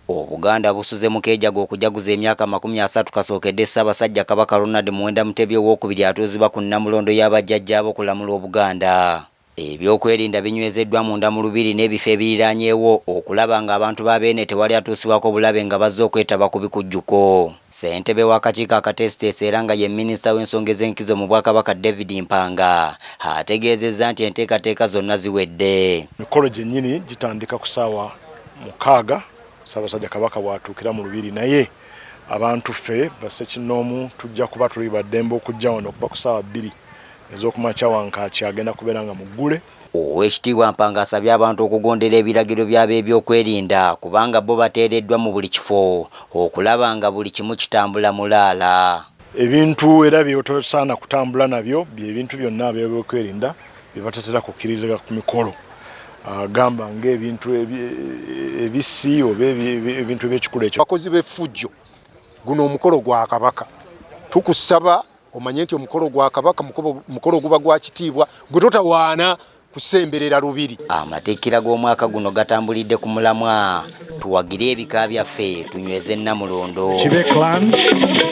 Obuganda busuze mukeeja gw'okujaguza emyaka 30 kasookedde Ssaabasajja Kabaka Ronald Muwenda Mutebi owookubiri atuuzibwa ku Nnamulondo y'abajjajjaabo okulamula Obuganda. Ebyokwerinda binywezeddwa munda mu Olubiri n'ebifo ebiriraanyeewo okulaba ng'abantu ba Beene tewali atuusibwako bulabe nga bazze okwetaba ku bikujjuko. Ssentebe w'akakiiko akateesiteesi era nga ye minisita w'ensonga ez'enkizo mu Bwakabaka David Mpanga ategeezezza nti enteekateeka zonna ziwedde. Emikolo gyennyini gitandika ku ssaawa 6 Ssaabasajja Kabaka bw'atuukira mu Olubiri, naye abantu ffe bassekinnoomu tujja kuba tuli baddembe okujja wano okuva ku ssaawa 2 ez'okumakya wankaaki agenda kubeera nga muggule. Oweekitiibwa Mpanga asabye abantu okugondera ebiragiro by'ab'ebyokwerinda kubanga bo bateereddwa mu buli kifo okulaba nga buli kimu kitambula mulaala. Ebintu era by'otosaana kutambula nabyo by'ebintu byonna ab'ebyokwerinda bye batatera kukkiriza ku mikolo. Gamba ng'ebintu ebisi oba ebintu eby'ekikulu ekyo. Bakozi b'effujjo guno omukolo gwa Kabaka tukusaba omanye nti omukolo gwa Kabaka mukolo guba gwa kitiibwa gwe totawaana kusemberera Lubiri. Amatikkira g'omwaka guno gatambulidde ku mulamwa. Tuwagire ebika byaffe tunyweze Nnamulondo.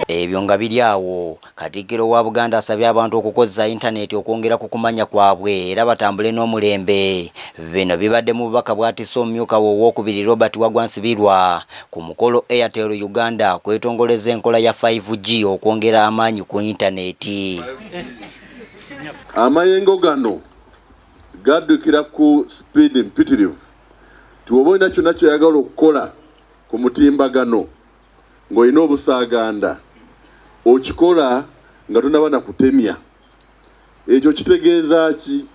Ebyo nga biri awo, Katikkiro wa Buganda asabye abantu okukozesa intaneti okwongera ku kumanya kwabwe era batambule n'omulembe. Bino bibadde mu bubaka bw'atisse omumyuka we owookubiri Robert Wagwansibirwa ku mukolo Airtel Uganda kwetongoleza enkola ya 5G okwongera amaanyi ku intaneti. Amayengo gano gaddukira ku speed mpitirivu. Tuwoba olina kyonna kyoyagala okukola ku mutimbagano ng'olina obusaaganda okikola nga tonaba na kutemya. Ekyo kitegeeza ki?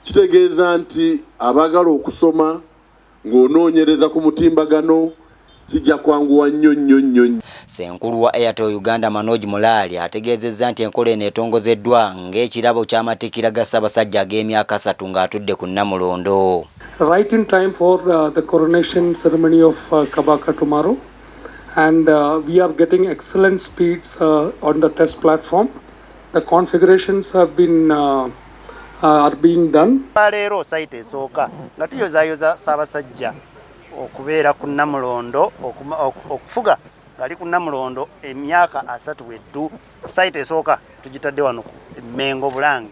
Kitegeeza nti abaagala okusoma ng'onoonyereza ku mutimbagano kijja kwanguwa nnyo. Ssenkulu wa Airtel Uganda Manoj Mulali ategeezezza nti enkola eno etongozeddwa ng'ekirabo ky'amatikkira ga Ssaabasajja ag'emyaka 3 ng'atudde ku Nnamulondo. Right in time for the coronation ceremony of Kabaka tomorrow, and we are getting excellent speeds on the test platform. The configurations have been are being done. Leero site esooka nga tuyozayoza Ssaabasajja okubeera ku Nnamulondo okufuga ngali ku Nnamulondo emyaka 3 weddu. Site esooka tugitadde wano ku Mengo Bulange.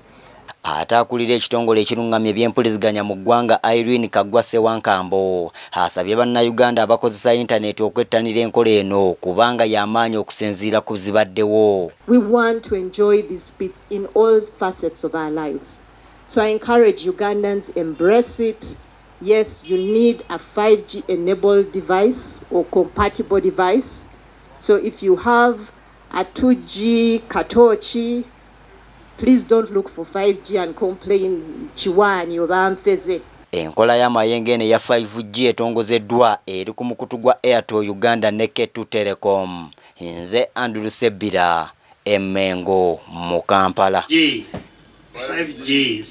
Ataakulira ekitongole ekirungamya ebyempuliziganya mu ggwanga Irene Kaggwa Ssewankambo asabye bannayuganda abakozesa intaneti okwettanira enkola eno kubanga y'amaanyi okusinziira ku zibaddewo. We want to enjoy these speeds in all facets of our lives. So I encourage Ugandans, embrace it. Yes, you need a 5G enabled device or compatible device. So if you have a 2G Katochi, please don't look for 5G and complain Chiwani oba Mpeze. Enkola y'amayengo eno ya 5G etongozeddwa eri ku mukutu gwa Airtel Uganda ne Twolekera. Nze Andrew Sebbira, Mengo mu Kampala. 5G